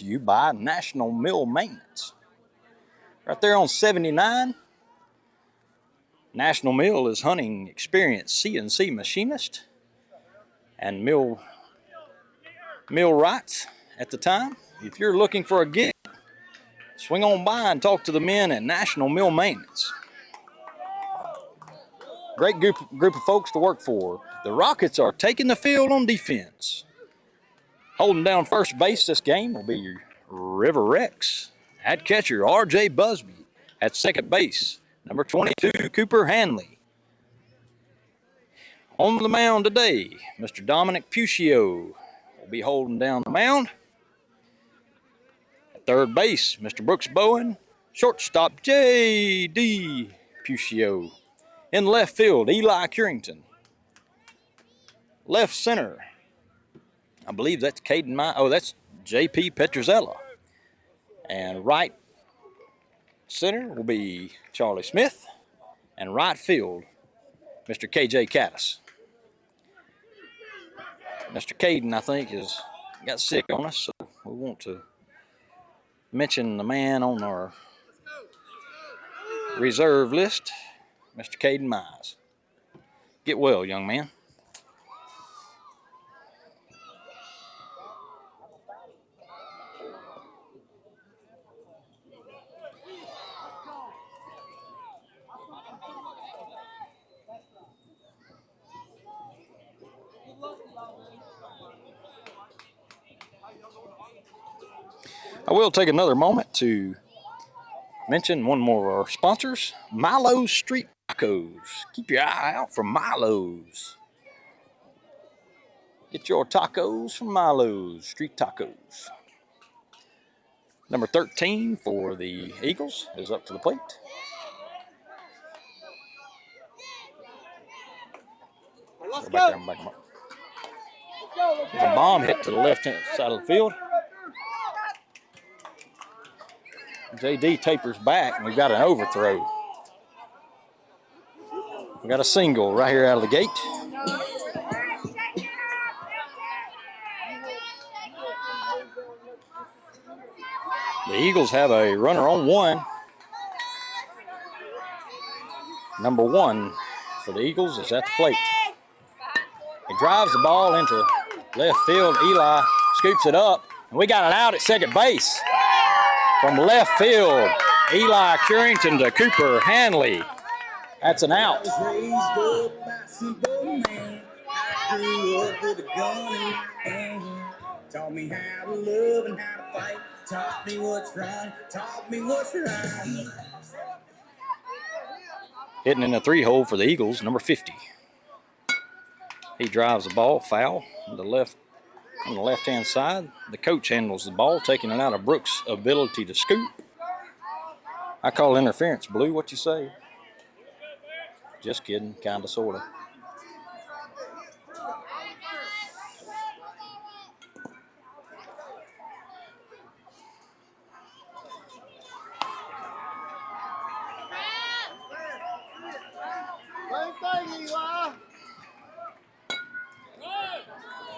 to you by National Mill Maintenance. Right there on 79, National Mill is hunting experienced CNC machinist and millwrights at the time. If you're looking for a gig, swing on by and talk to the men at National Mill Maintenance. Great group of folks to work for. The Rockets are taking the field on defense. Holding down first base this game will be River Rex. At catcher, R.J. Busby. At second base, number 22, Cooper Hanley. On the mound today, Mr. Dominic Puccio will be holding down the mound. At third base, Mr. Brooks Bowen. Shortstop, J.D. Puccio. In left field, Eli Currington. Left center, I believe that's that's J.P. Petruzella. And right center will be Charlie Smith. And right field, Mr. K.J. Caddis. Mr. Caden, I think, got sick on us, so we want to mention the man on our reserve list, Mr. Caden Mize. Get well, young man. I will take another moment to mention one more of our sponsors, Milo's Street Tacos. Keep your eye out for Milo's. Get your tacos from Milo's Street Tacos. Number 13 for the Eagles is up to the plate. Let's Go go. back there and back him up. There's a bomb hit to the left-hand side of the field. JD tapers back, and we've got an overthrow. We got a single right here out of the gate. The Eagles have a runner on one. Number 1 for the Eagles is at the plate. He drives the ball into left field. Eli scoops it up, and we got an out at second base. From left field, Eli Currington to Cooper Hanley. That's an out. I was raised up by a simple man. I grew up with a gun in my hand. Taught me how to love and how to fight. Taught me what's wrong. Taught me what's right. Hitting in the 3-hole for the Eagles, number 50. He drives the ball foul on the left-hand side. The coach handles the ball, taking it out of Brooks' ability to scoop. I call interference. Blue, what you say? Just kidding, kind of, sort of.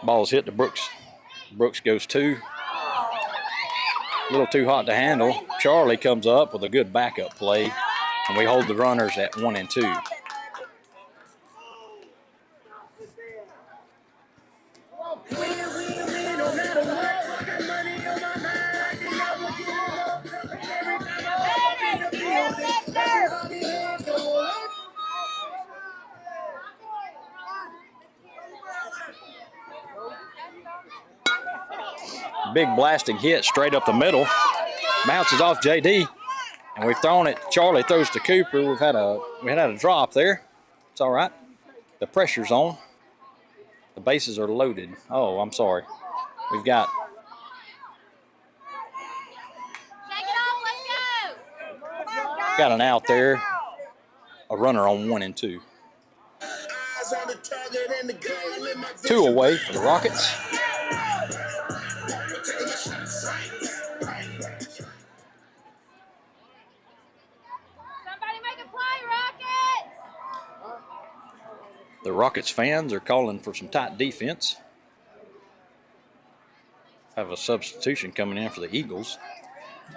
Ball's hit to Brooks. Brooks goes 2. A little too hot to handle. Charlie comes up with a good backup play, and we hold the runners at 1 and 2. Big blasting hit straight up the middle. Bounces off JD, and we've thrown it. Charlie throws to Cooper. We had a drop there. It's all right. The pressure's on. The bases are loaded. Oh, I'm sorry. We've got. Got an out there. A runner on 1 and 2. 2 away for the Rockets. The Rockets fans are calling for some tight defense. Have a substitution coming in for the Eagles.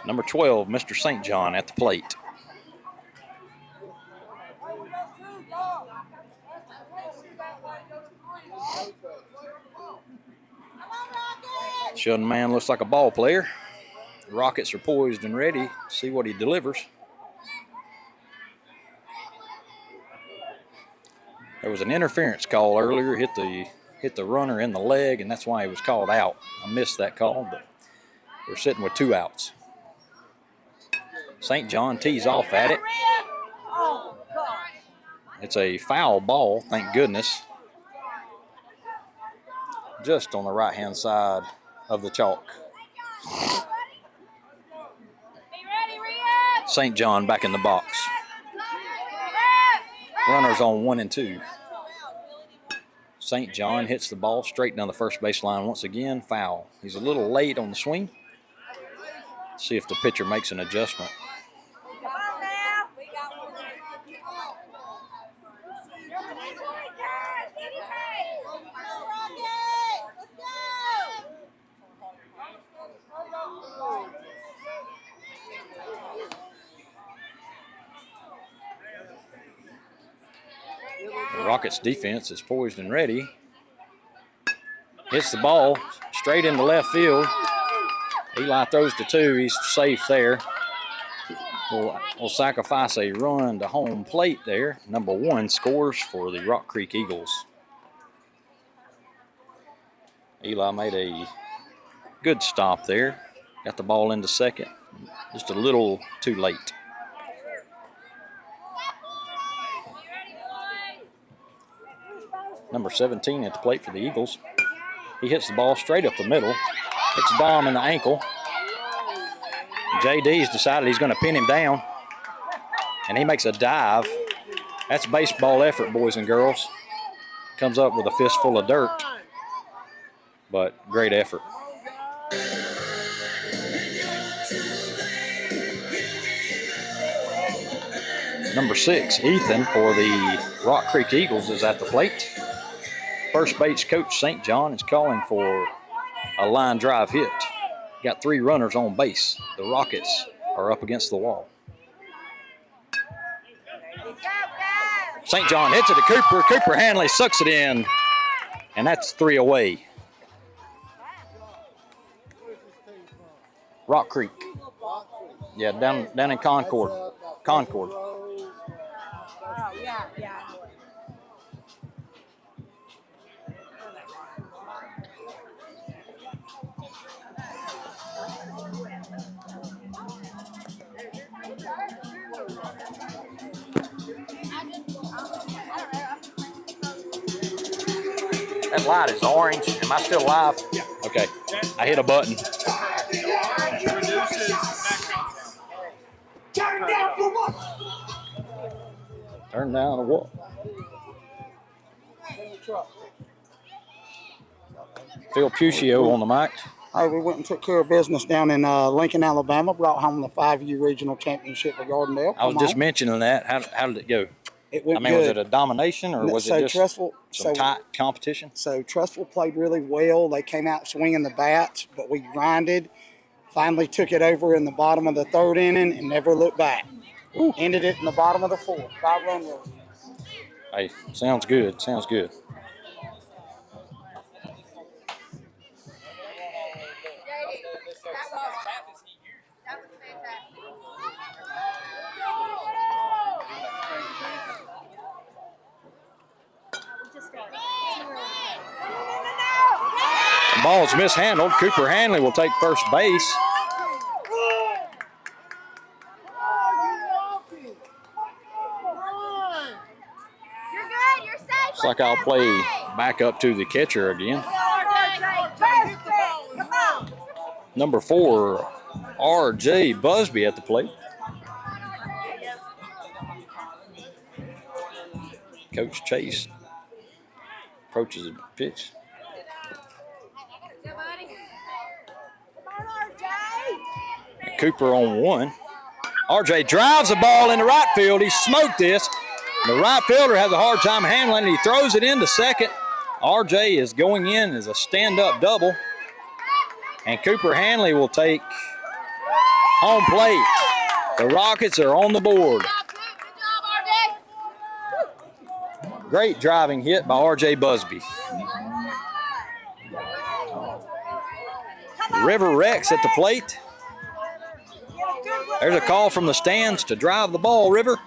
Number 12, Mr. St. John at the plate. Young man looks like a ball player. The Rockets are poised and ready to see what he delivers. There was an interference call earlier, hit the runner in the leg, and that's why he was called out. I missed that call, but we're sitting with 2 outs. St. John tees off at it. It's a foul ball, thank goodness. Just on the right-hand side of the chalk. St. John back in the box. Runners on 1 and 2. St. John hits the ball straight down the first baseline once again. Foul. He's a little late on the swing. See if the pitcher makes an adjustment. The Rockets defense is poised and ready. Hits the ball straight into left field. Eli throws to 2. He's safe there. We'll sacrifice a run to home plate there. Number 1 scores for the Rock Creek Eagles. Eli made a good stop there. Got the ball into second. Just a little too late. Number 17 at the plate for the Eagles. He hits the ball straight up the middle. Hits Dom in the ankle. JD's decided he's going to pin him down. And he makes a dive. That's baseball effort, boys and girls. Comes up with a fistful of dirt. But great effort. Number 6, Ethan, for the Rock Creek Eagles is at the plate. First base coach St. John is calling for a line drive hit. Got 3 runners on base. The Rockets are up against the wall. St. John hits it to Cooper. Cooper Hanley sucks it in. And that's 3 away. Rock Creek. Yeah, down in Concord. Concord. That light is orange. Am I still live? Yeah. Okay. I hit a button. Turn down for what? Turn down to what? Phil Puccio on the mic. Hey, we went and took care of business down in Lincoln, Alabama. Brought home the 5U regional championship at Gardendale. I was just mentioning that. How did it go? It went I mean, good. was it a domination or was it just some tight competition? So Trustful played really well. They came out swinging the bats, but we grinded. Finally took it over in the bottom of the 3rd inning and never looked back. Ooh. Ended it in the bottom of the 4th. 5-run run. Hey, sounds good. Sounds good. The ball's mishandled. Cooper Hanley will take first base. Looks like I'll play back up to the catcher again. Number 4, R.J. Busby at the plate. Coach Chase approaches the pitch. Cooper on 1. R.J. drives the ball into right field. He smoked this. The right fielder has a hard time handling it. He throws it into second. R.J. is going in as a stand-up double. And Cooper Hanley will take home plate. The Rockets are on the board. Great driving hit by R.J. Busby. River Rex at the plate. There's a call from the stands to drive the ball, River.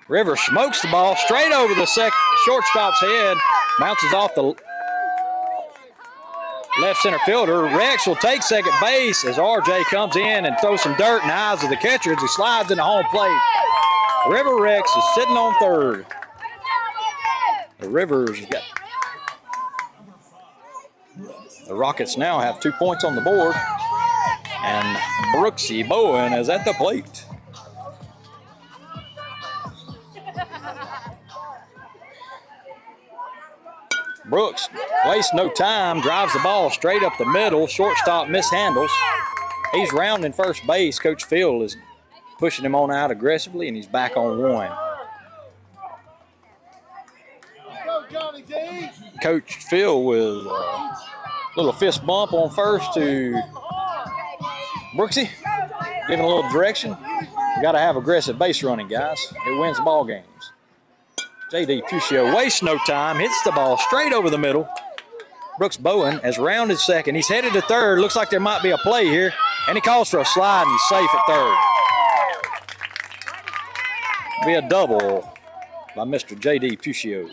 River smokes the ball straight over the shortstop's head. Bounces off the left center fielder. Rex will take second base as RJ comes in and throws some dirt in the eyes of the catcher as he slides into home plate. River Rex is sitting on third. The Rivers got. The Rockets now have 2 points on the board. And Brooksy Bowen is at the plate. Brooks wastes no time, drives the ball straight up the middle. Shortstop mishandles. He's rounding first base. Coach Phil is pushing him on out aggressively, and he's back on one. Coach Phil with a little fist bump on first to Brooksy, giving a little direction. You got to have aggressive base running, guys. It wins ball games. J.D. Puccio wastes no time, hits the ball straight over the middle. Brooks Bowen has rounded second. He's headed to third. Looks like there might be a play here. And he calls for a slide, and he's safe at third. Be a double by Mr. J.D. Puccio.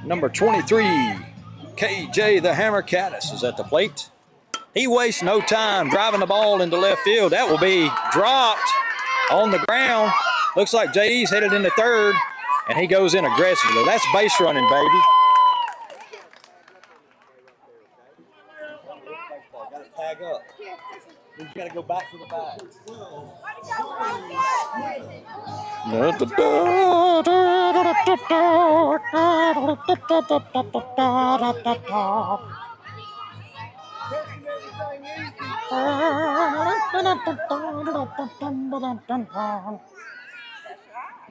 Number 23, KJ the Hammer Caddis is at the plate. He wastes no time driving the ball into left field. That will be dropped on the ground. Looks like JD's headed into third, and he goes in aggressively. That's base running, baby. Got to tag up. You got to go back to the bag.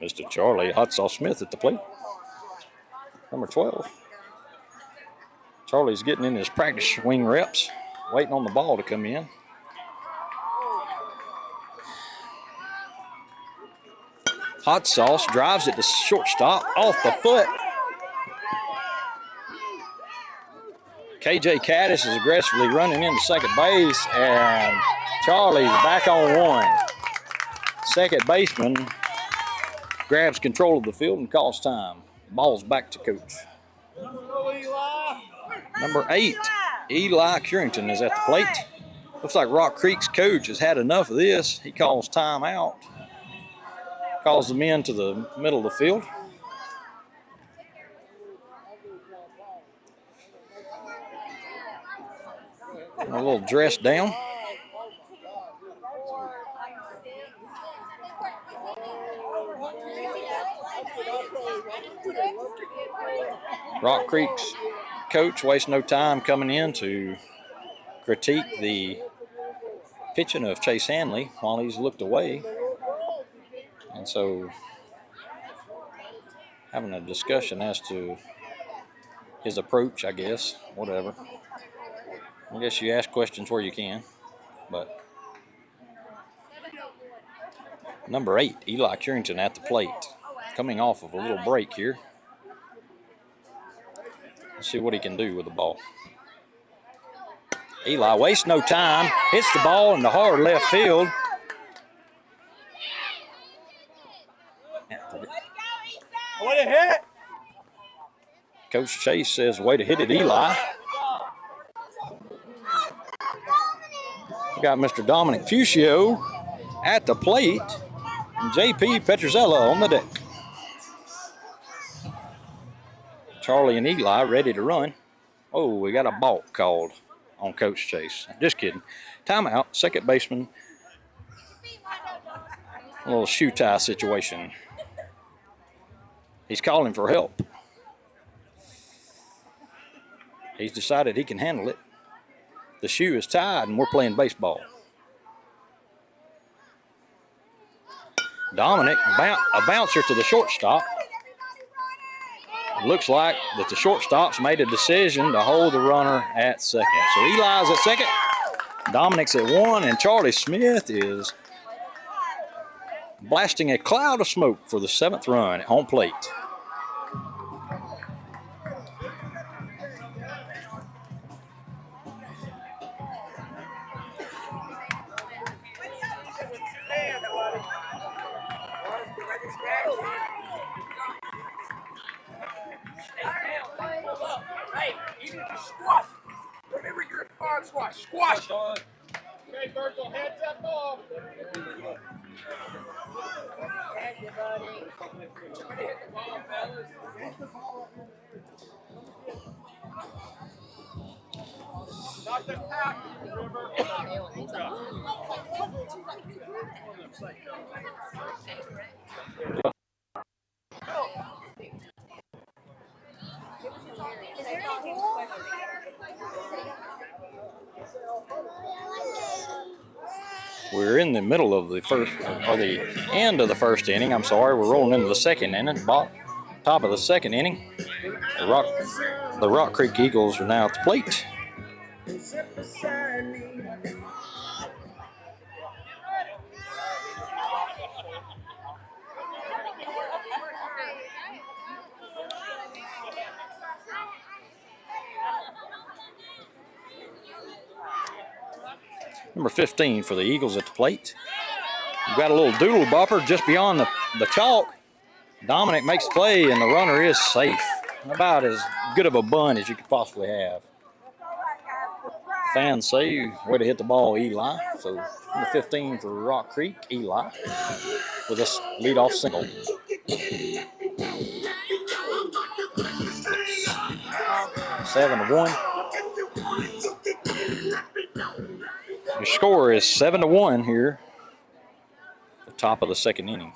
Mr. Charlie Hot Sauce Smith at the plate. Number 12. Charlie's getting in his practice swing reps, waiting on the ball to come in. Hot Sauce drives it to shortstop off the foot. KJ Caddis is aggressively running into second base, and Charlie's back on one. Second baseman grabs control of the field and calls time. Ball's back to coach. Number 8, Eli Currington is at the plate. Looks like Rock Creek's coach has had enough of this. He calls time out. Calls the men to the middle of the field. A little dress down. Rock Creek's coach wastes no time coming in to critique the pitching of Chase Hanley while he's looked away. And so having a discussion as to his approach, I guess, whatever. I guess you ask questions where you can, but number 8, Eli Currington at the plate, coming off of a little break here. Let's see what he can do with the ball. Eli wastes no time, hits the ball in the hard left field. Way to hit! Coach Chase says, way to hit it, Eli. We got Mr. Dominic Puccio at the plate and J.P. Petruzella on the deck. Charlie and Eli ready to run. Oh, we got a balk called on Coach Chase. Just kidding. Timeout, second baseman. A little shoe tie situation. He's calling for help. He's decided he can handle it. The shoe is tied, and we're playing baseball. Dominic, a bouncer to the shortstop. It looks like that the shortstop's made a decision to hold the runner at second. So Eli's at second, Dominic's at one, and Charlie Smith is blasting a cloud of smoke for the 7th run at home plate. Hey, you need to squash. Remember your farm squash. Squash. Okay, Virgil, heads up ball. Thank you, buddy. Somebody hit the ball, fellas. Not the pack, River. We're in the middle of the first, or the end of the first inning. I'm sorry, we're rolling into the second inning. Top of the second inning. The Rock Creek Eagles are now at the plate. Number 15 for the Eagles at the plate. We've got a little doodle bopper just beyond the chalk. Dominic makes the play, and the runner is safe. About as good of a bunt as you could possibly have. Fans say, way to hit the ball, Eli. So number 15 for Rock Creek, Eli, with a leadoff single. 7-1. Your score is 7-1 here at the top of the second inning.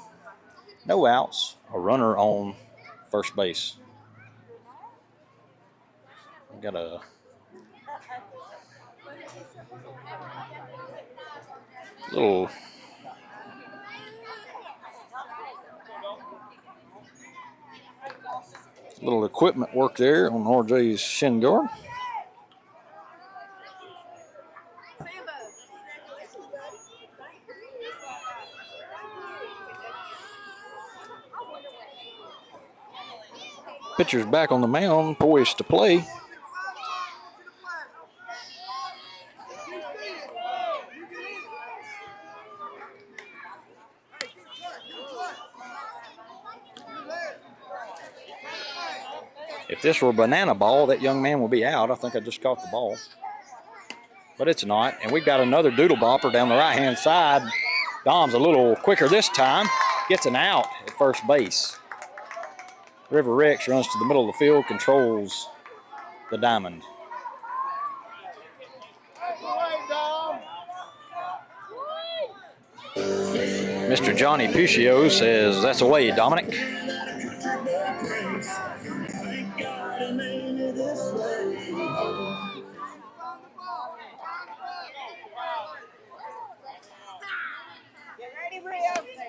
No outs, a runner on first base. We got a little equipment work there on RJ's shin guard. Pitcher's back on the mound, poised to play. If this were a banana ball, that young man will be out. I think I just caught the ball. But it's not. And we've got another doodle bopper down the right-hand side. Dom's a little quicker this time. Gets an out at first base. River Rex runs to the middle of the field, controls the diamond. Mr. Johnny Puccio says, that's away, Dominic.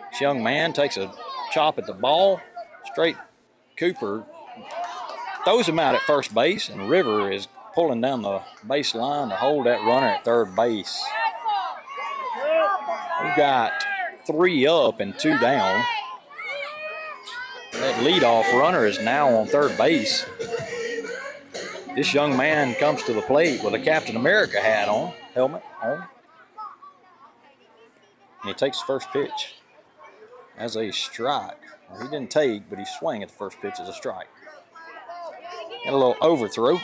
This young man takes a chop at the ball. Straight Cooper throws him out at first base, and River is pulling down the baseline to hold that runner at third base. We've got 3 up and 2 down. That leadoff runner is now on third base. This young man comes to the plate with a Captain America helmet on. And he takes the first pitch as a strike. Well, he didn't take, but he swung at the first pitch as a strike. Got a little overthrow.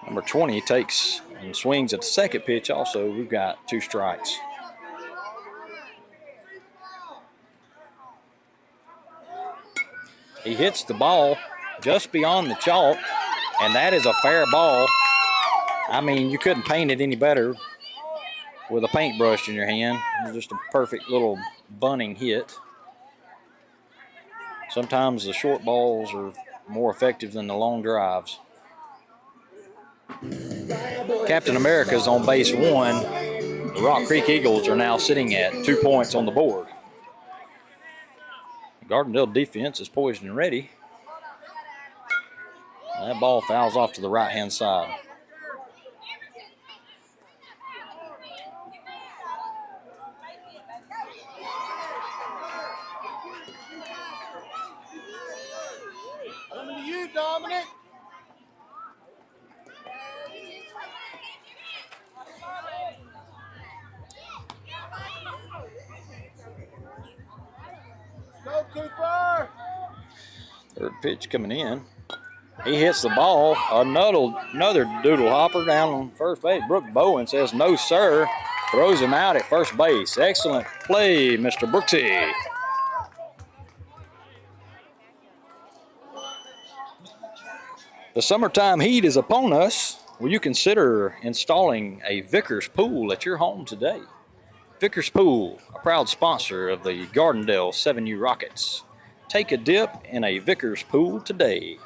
Number 20 takes and swings at the second pitch. Also, we've got 2 strikes. He hits the ball just beyond the chalk, and that is a fair ball. I mean, you couldn't paint it any better with a paintbrush in your hand. It's just a perfect little bunning hit. Sometimes the short balls are more effective than the long drives. Captain America's on base 1. The Rock Creek Eagles are now sitting at 2 points on the board. The Gardendale defense is poised and ready. And that ball fouls off to the right-hand side. Coming to you, Dominic. Go, Cooper. Third pitch coming in. He hits the ball. Another doodle hopper down on first base. Brooke Bowen says, no, sir. Throws him out at first base. Excellent play, Mr. Brooksy. The summertime heat is upon us. Will you consider installing a Vickers pool at your home today? Vickers Pool, a proud sponsor of the Gardendale 7U Rockets. Take a dip in a Vickers pool today.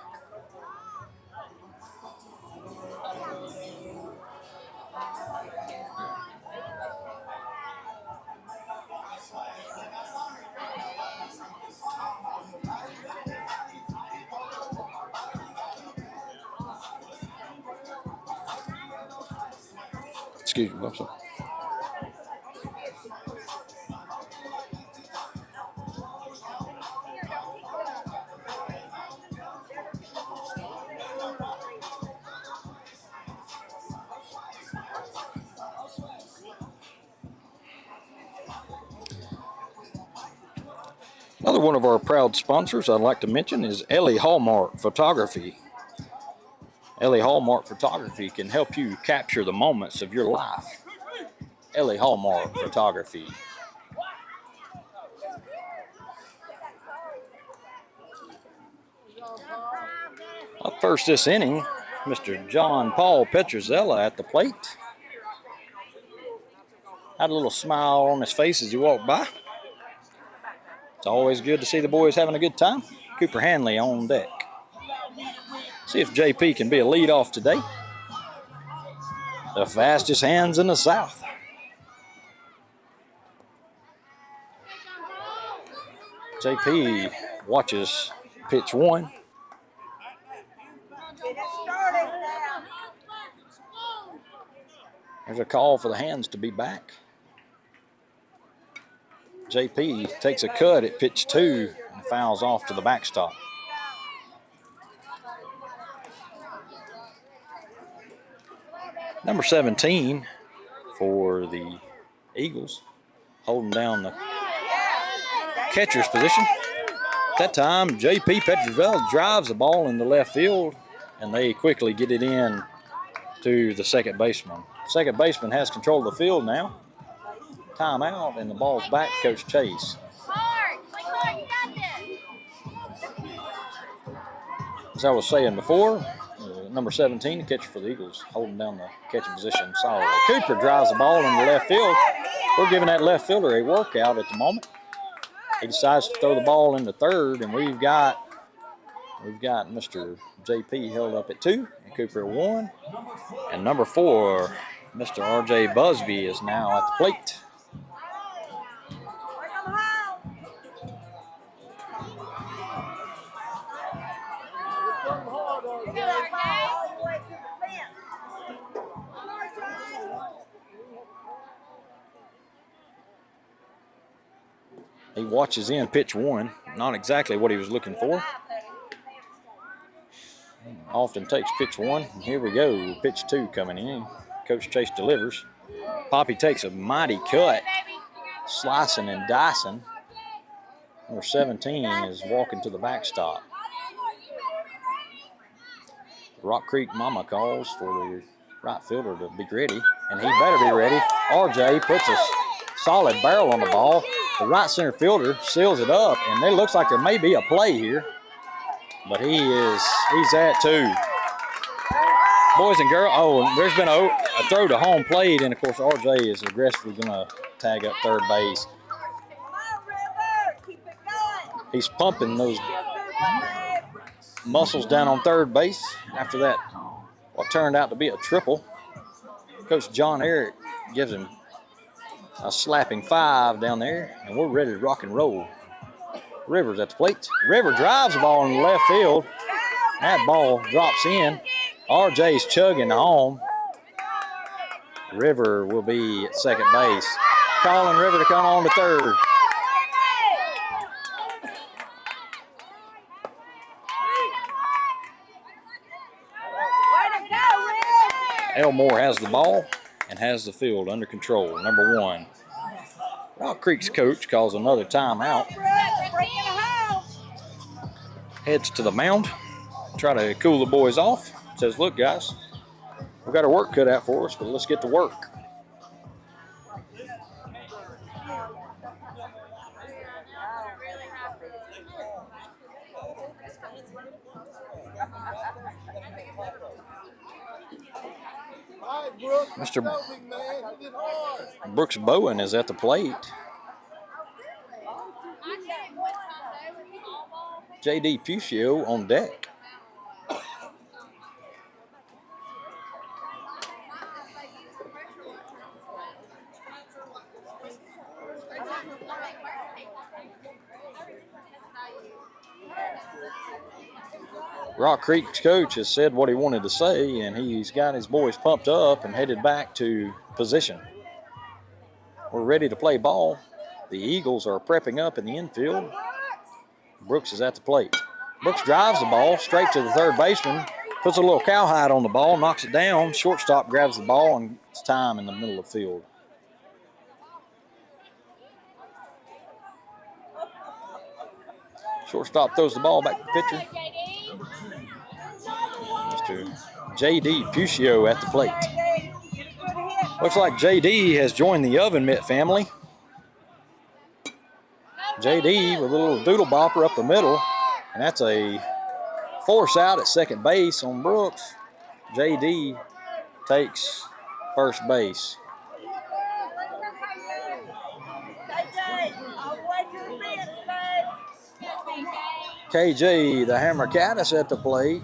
Excuse me, I'm sorry. Another one of our proud sponsors I'd like to mention is Ellie Hallmark Photography. Ellie Hallmark Photography can help you capture the moments of your life. Ellie Hallmark Photography. Up first this inning, Mr. John Paul Petrozella at the plate. Had a little smile on his face as he walked by. It's always good to see the boys having a good time. Cooper Hanley on deck. See if JP can be a leadoff today. The fastest hands in the South. JP watches pitch 1. There's a call for the hands to be back. JP takes a cut at pitch 2 and fouls off to the backstop. Number 17 for the Eagles, holding down the catcher's position. At that time, JP Petrozella drives the ball into left field, and they quickly get it in to the second baseman. Second baseman has control of the field now. Timeout, and the ball's back to Coach Chase. As I was saying before, number 17, the catcher for the Eagles, holding down the catching position solidly. Cooper drives the ball into left field. We're giving that left fielder a workout at the moment. He decides to throw the ball into third, and we've got Mr. JP held up at 2, and Cooper at 1. And number 4, Mr. RJ Busby is now at the plate. He watches in pitch 1, not exactly what he was looking for. Often takes pitch 1, and here we go, pitch 2 coming in. Coach Chase delivers. Poppy takes a mighty cut, slicing and dicing. Number 17 is walking to the backstop. Rock Creek Mama calls for the right fielder to be ready, and he better be ready. RJ puts a solid barrel on the ball. The right center fielder seals it up, and it looks like there may be a play here. but he's that too. Boys and girls, oh, there's been a throw to home plate, and of course RJ is aggressively going to tag up third base. He's pumping those muscles down on third base after that, what turned out to be a triple. Coach John Eric gives him a slapping 5 down there, and we're ready to rock and roll. Rivers at the plate. River drives the ball in the left field. That ball drops in. RJ's chugging home. River will be at second base. Calling River to come on to third. Elmore has the ball and has the field under control. Number 1. Rock Creek's coach calls another timeout. Heads to the mound. Try to cool the boys off. Says, look, guys, we've got our work cut out for us, but let's get to work. Mr. Brooks Bowen is at the plate. J.D. Puccio on deck. Rock Creek's coach has said what he wanted to say, and he's got his boys pumped up and headed back to position. We're ready to play ball. The Eagles are prepping up in the infield. Brooks is at the plate. Brooks drives the ball straight to the third baseman, puts a little cowhide on the ball, knocks it down. Shortstop grabs the ball, and it's time in the middle of the field. Shortstop throws the ball back to the pitcher. Mr. J.D. Puccio at the plate. Looks like J.D. has joined the Oven Mitt family. J.D. with a little doodle bopper up the middle, and that's a force out at second base on Brooks. J.D. takes first base. KJ, the Hammer Caddis at the plate.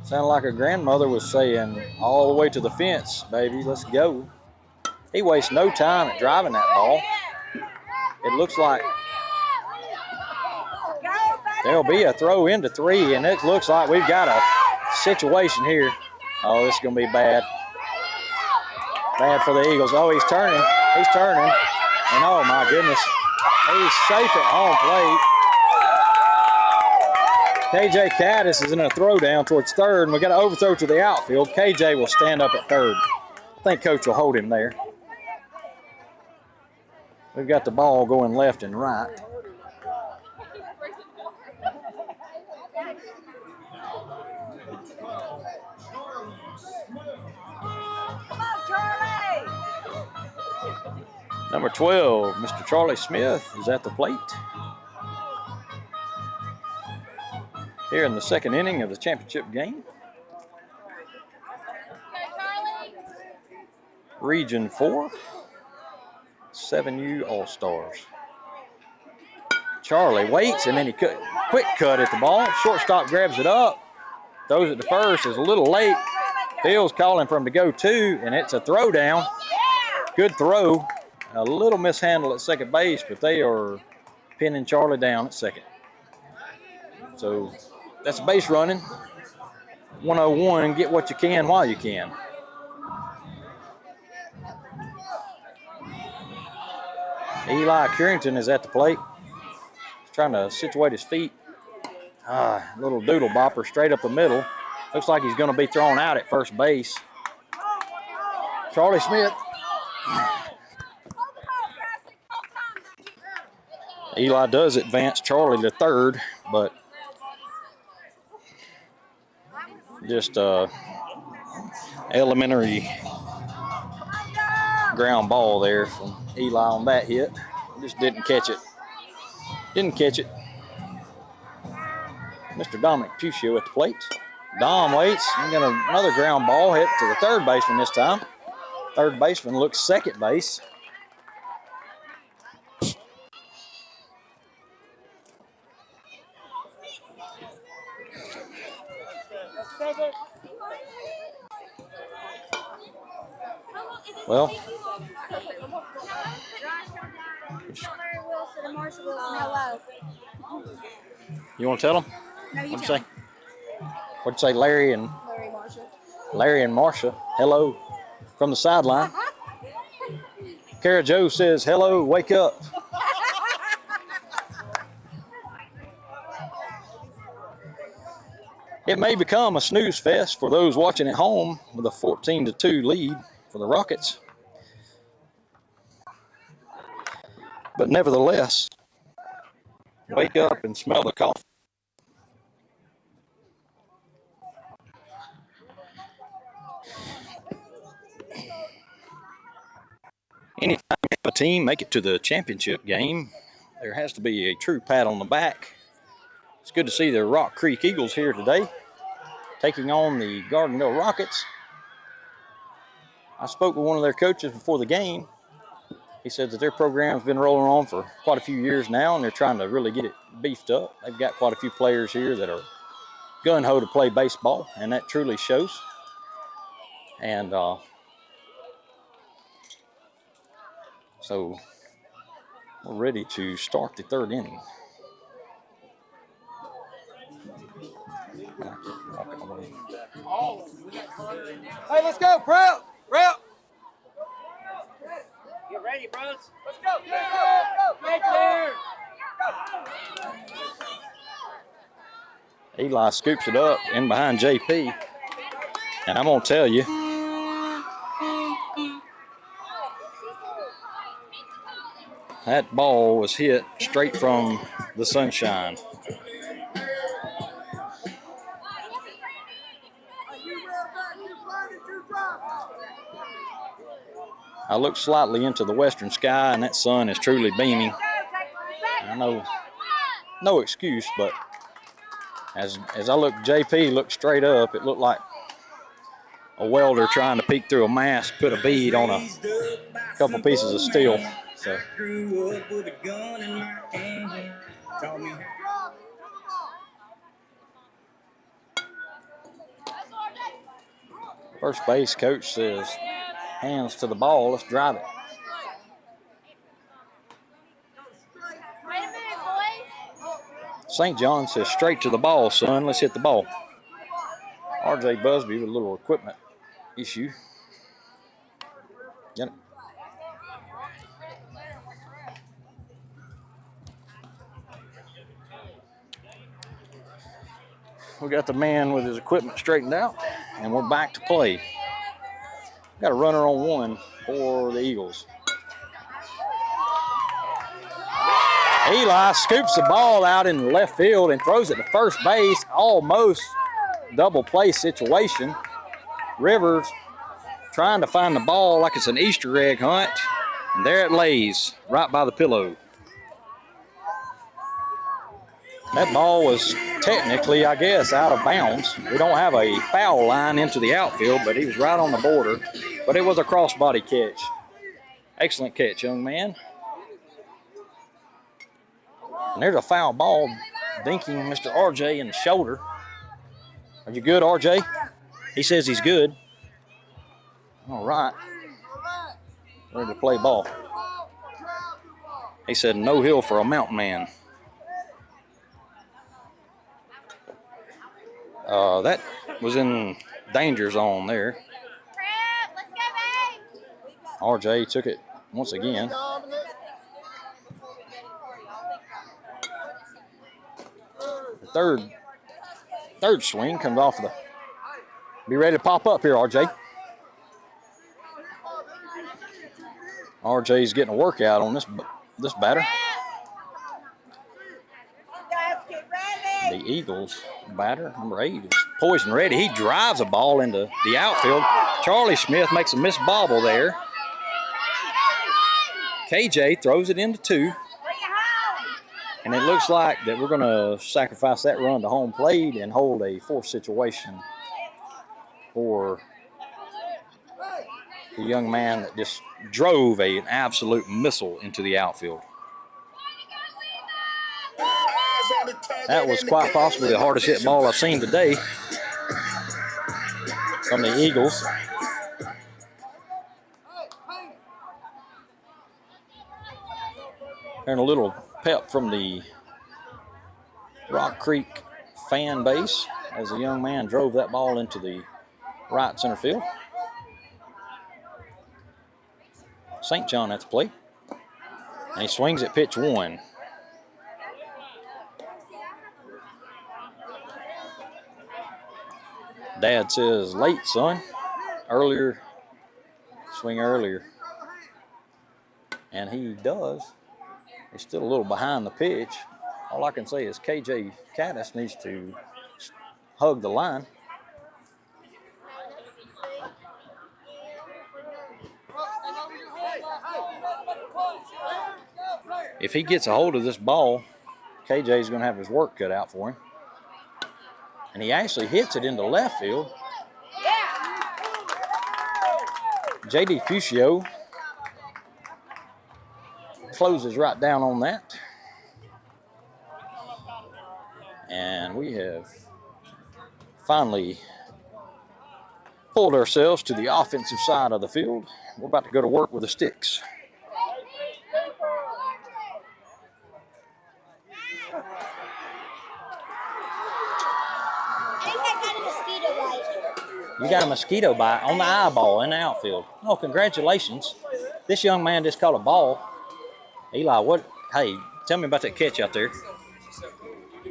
Sounded like her grandmother was saying, all the way to the fence, baby, let's go. He wastes no time at driving that ball. It looks like there'll be a throw into 3, and it looks like we've got a situation here. Oh, this is going to be bad. Bad for the Eagles. Oh, he's turning. And oh, my goodness. He's safe at home plate. KJ Caddis is in a throwdown towards third, and we got an overthrow to the outfield. KJ will stand up at third. I think coach will hold him there. We've got the ball going left and right. Number 12, Mr. Charlie Smith is at the plate. Here in the second inning of the championship game. Region 4, 7U All-Stars. Charlie waits, and then he quick cut at the ball. Shortstop grabs it up, throws it to first. It's a little late. Phil's calling for him to go 2, and it's a throw down. Good throw. A little mishandle at second base, but they are pinning Charlie down at second. So that's base running. 101, get what you can while you can. Eli Currington is at the plate. He's trying to situate his feet. Little doodle bopper straight up the middle. Looks like he's going to be thrown out at first base. Charlie Smith. Eli does advance Charlie to third, but just elementary ground ball there from Eli on that hit. Just didn't catch it. Mr. Dominic Puccio at the plate. Dom waits and got another ground ball hit to the third baseman this time. Third baseman looks second base. Well, you want to tell them? No, you What'd you tell say? What'd you say, Larry and Marcia? Hello from the sideline. Kara Joe says, hello, wake up. It may become a snooze fest for those watching at home with a 14-2 lead for the Rockets. But nevertheless, wake up and smell the coffee. Anytime a team make it to the championship game, there has to be a true pat on the back. It's good to see the Rock Creek Eagles here today, taking on the Gardendale Rockets. I spoke with one of their coaches before the game. He said that their program's been rolling on for quite a few years now, and they're trying to really get it beefed up. They've got quite a few players here that are gun-ho to play baseball, and that truly shows. And so we're ready to start the third inning. Hey, let's go, Prep! Get ready, bros. Let's go. Right there. Eli scoops it up in behind JP. And I'm going to tell you, that ball was hit straight from the sunshine. I looked slightly into the western sky, and that sun is truly beaming. I know, no excuse, but as I looked, JP looked straight up. It looked like a welder trying to peek through a mask, put a bead on a couple pieces of steel. So. First base coach says, hands to the ball, let's drive it. St. John says, straight to the ball, son, let's hit the ball. RJ Busby with a little equipment issue. Get it. We got the man with his equipment straightened out, and we're back to play. Got a runner on one for the Eagles. Eli scoops the ball out in the left field and throws it to first base, almost double play situation. Rivers trying to find the ball like it's an Easter egg hunt, and there it lays right by the pillow. That ball was technically, I guess, out of bounds. We don't have a foul line into the outfield, but he was right on the border. But it was a crossbody catch. Excellent catch, young man. And there's a foul ball dinking Mr. RJ in the shoulder. Are you good, RJ? He says he's good. All right. Ready to play ball. He said no hill for a mountain man. That was in danger zone there. RJ took it once again. The third swing comes off of the. Be ready to pop up here, RJ. RJ's getting a workout on this batter. The Eagles batter, number 8, is poised and ready. He drives a ball into the outfield. Charlie Smith makes a missed bobble there. KJ throws it into 2. And it looks like that we're going to sacrifice that run to home plate and hold a forced situation for the young man that just drove an absolute missile into the outfield. That was quite possibly the hardest hit ball I've seen today from the Eagles. And a little pep from the Rock Creek fan base as the young man drove that ball into the right center field. St. John at the plate. And he swings at pitch 1. Dad says, late, son. Earlier. Swing earlier. And he does. He's still a little behind the pitch. All I can say is KJ Caddis needs to hug the line. If he gets a hold of this ball, KJ's going to have his work cut out for him. And he actually hits it into left field. J.D. Puccio closes right down on that. And we have finally pulled ourselves to the offensive side of the field. We're about to go to work with the sticks. You got a mosquito bite on the eyeball in the outfield. Oh, congratulations. This young man just caught a ball. Eli, what? Hey, tell me about that catch out there.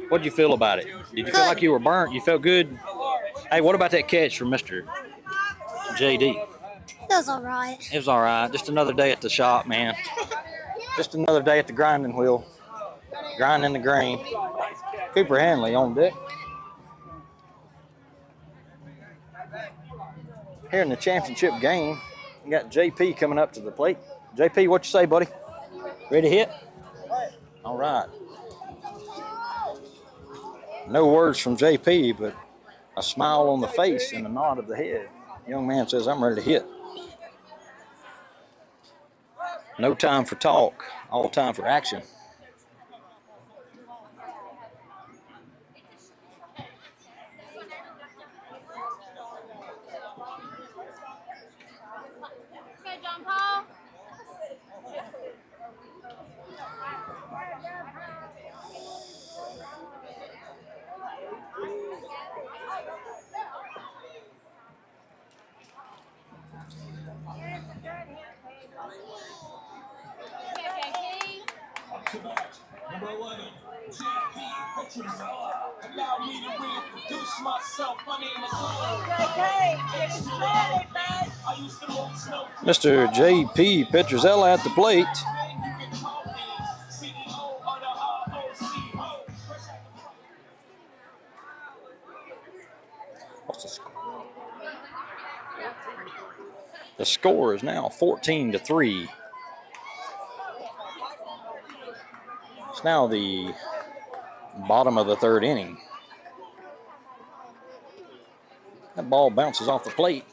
What did you feel about it? Did you feel like you were burnt? You felt good? Hey, what about that catch from Mr. JD? It was all right. It was all right. Just another day at the shop, man. Just another day at the grinding wheel. Grinding the grain. Cooper Hanley on deck. Here in the championship game, we got JP coming up to the plate. JP, what you say, buddy? Ready to hit? All right. No words from JP, but a smile on the face and a nod of the head. The young man says, I'm ready to hit. No time for talk, all time for action. Number 11, JP Pictures. Allow me to reintroduce myself. My name is Mr. JP Petruzella at the plate. What's the score? The score is now 14-3. It's now the bottom of the third inning. That ball bounces off the plate.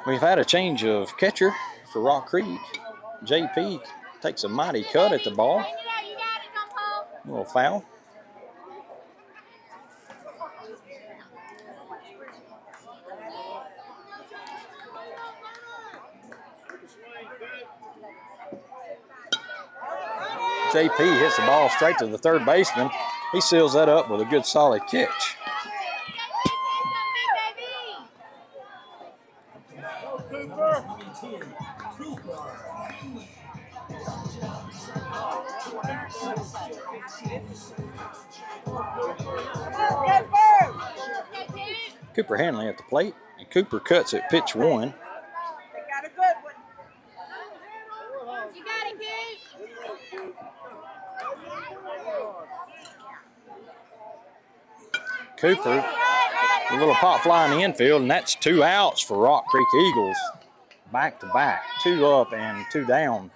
We've had a change of catcher for Rock Creek. JP takes a mighty cut at the ball. A little foul. JP hits the ball straight to the third baseman. He seals that up with a good solid catch. Cooper Hanley at the plate, and Cooper cuts at pitch 1. Cooper, a little pop fly in the infield, and that's 2 outs for Rock Creek Eagles. back to back, 2 up and 2 down.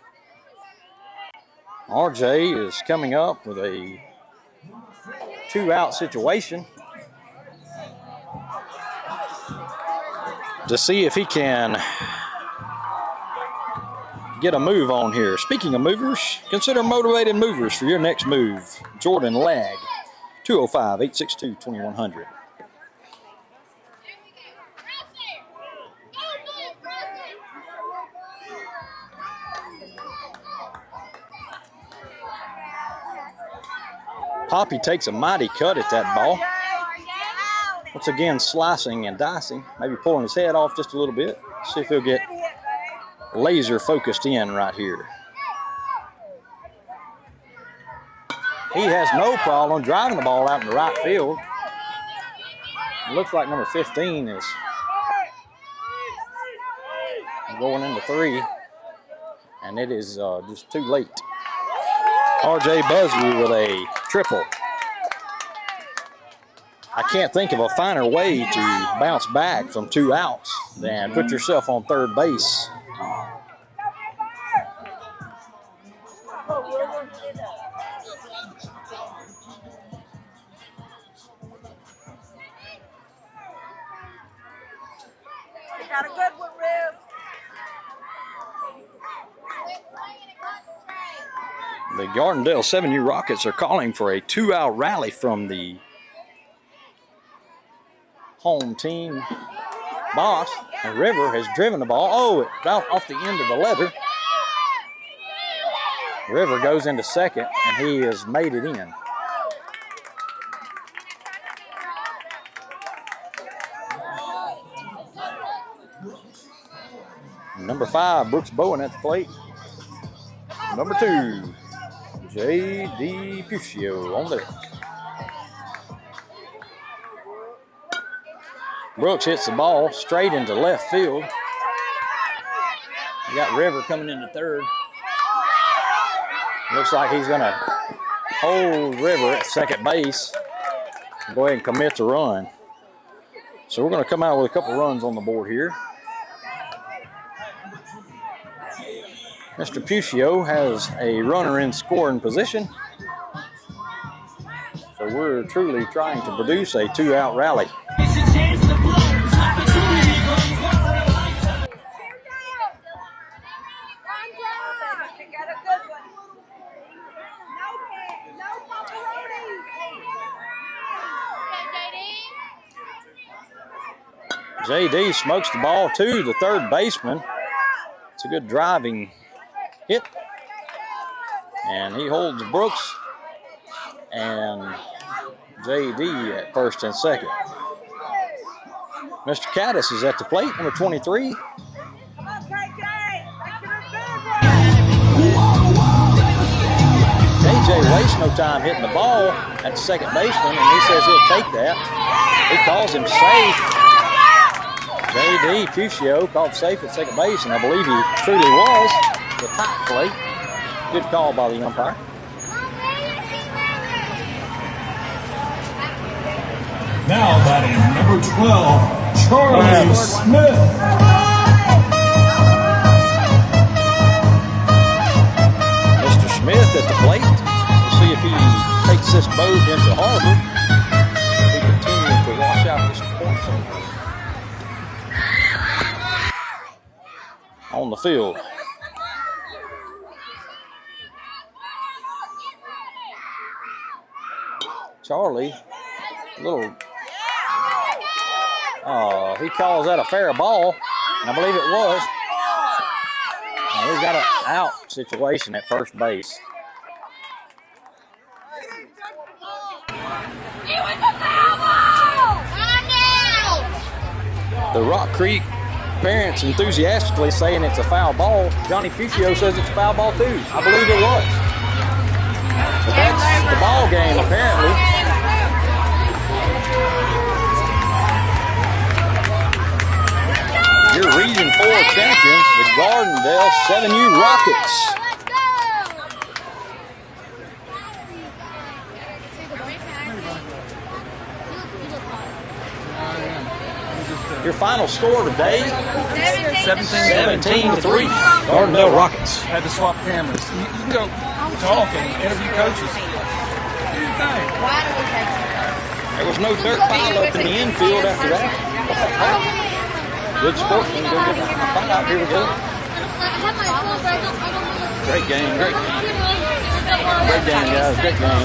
RJ is coming up with a 2-out situation to see if he can get a move on here. Speaking of movers, consider Motivated Movers for your next move. Jordan Lag, 205-862-2100. Poppy takes a mighty cut at that ball. Once again, slicing and dicing, maybe pulling his head off just a little bit. See if he'll get laser focused in right here. He has no problem driving the ball out in the right field. It looks like number 15 is going into 3, and it is just too late. RJ Busby with a triple. I can't think of a finer way to bounce back from 2 outs than put yourself on third base. Got a good one, Rib. The Gardendale 7U Rockets are calling for a 2-out rally from the home team boss. And River has driven the ball. Oh, it bounced off the end of the leather. River goes into second, and he has made it in. Number 5, Brooks Bowen at the plate. Number 2, J.D. Puccio on deck. Brooks hits the ball straight into left field. You got River coming into third. Looks like he's going to hold River at second base. Go ahead and commit the run. So we're going to come out with a couple runs on the board here. Mr. Puccio has a runner in scoring position. So we're truly trying to produce a 2-out rally. JD smokes the ball to the third baseman. It's a good driving hit. And he holds Brooks and JD at first and second. Mr. Caddis is at the plate, number 23. JJ wastes no time hitting the ball at the second baseman, and he says he'll take that. He calls him safe. J.D. Puccio called safe at second base, and I believe he truly was. The top play. Good call by the umpire. Now batting number 12, Charlie Smith. Mr. Smith at the plate. We'll see if he takes this boat into harbor. If he continues to wash out this point zone. On the field. Charlie, he calls that a fair ball, and I believe it was. And we've got an out situation at first base. The Rock Creek parents enthusiastically saying it's a foul ball. Johnny Puccio says it's a foul ball too. I believe it was. But that's the ball game apparently. Your Region 4 champions, the Gardendale 7U Rockets. Your final score today? 17-3. 17-3. Gardendale Rockets. Had to swap cameras. You can go talk and interview coaches. What do you think? There was no dirt pile up in the infield after that. Good sportsman. Go give him a high five. Here we go. Great game. Great game. Great game, guys. Great game.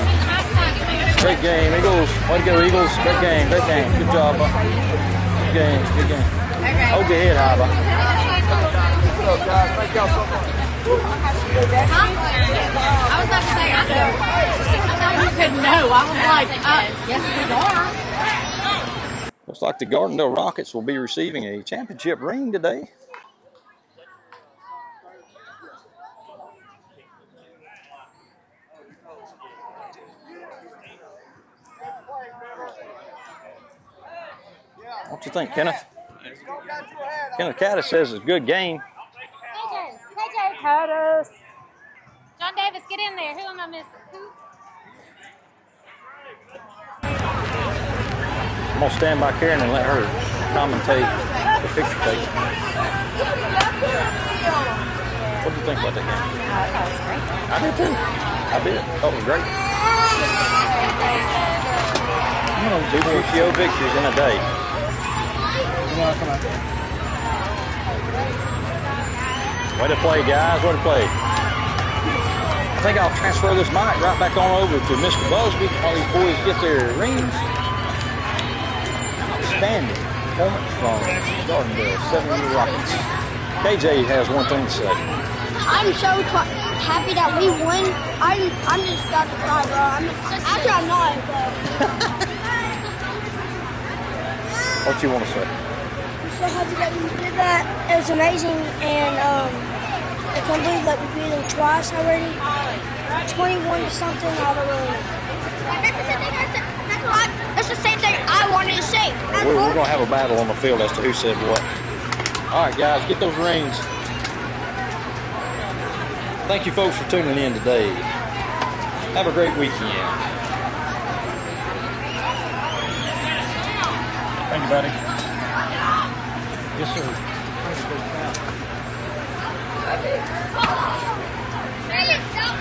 Great game. Eagles. Way to go, Eagles. Great game. Great game. Good job, bud. Good game. Good game. Hold your head high, bud. What's up, guys? Thank y'all so much. I was about to say, I know. You said no. I was like, yes, we are. Looks like the Gardendale Rockets will be receiving a championship ring today. What you think, Kenneth? Kenneth Caddis says it's a good game. KJ Caddis. John Davis, get in there. Who am I missing? Who? I'm going to stand by Karen and let her commentate the picture take. What did you think about that game? I thought it was great. I did too. I did. Thought it was great. Two PCO victories in a day. Way to play, guys. Way to play. I think I'll transfer this mic right back on over to Mr. Busby while these boys get their rings. Outstanding performance from Gardendale 7U Rockets. KJ has one thing to say. I'm so happy that we won. I'm just about to cry, bro. I'm not, bro. What you want to say? I'm so happy that we did that. It was amazing, and I can't believe that we beat them twice already. 21 to something. I don't really know. That's the same thing I wanted to say. We're going to have a battle on the field as to who said what. All right, guys, get those rings. Thank you, folks, for tuning in today. Have a great weekend. Thank you, buddy. Yes, sir. Stop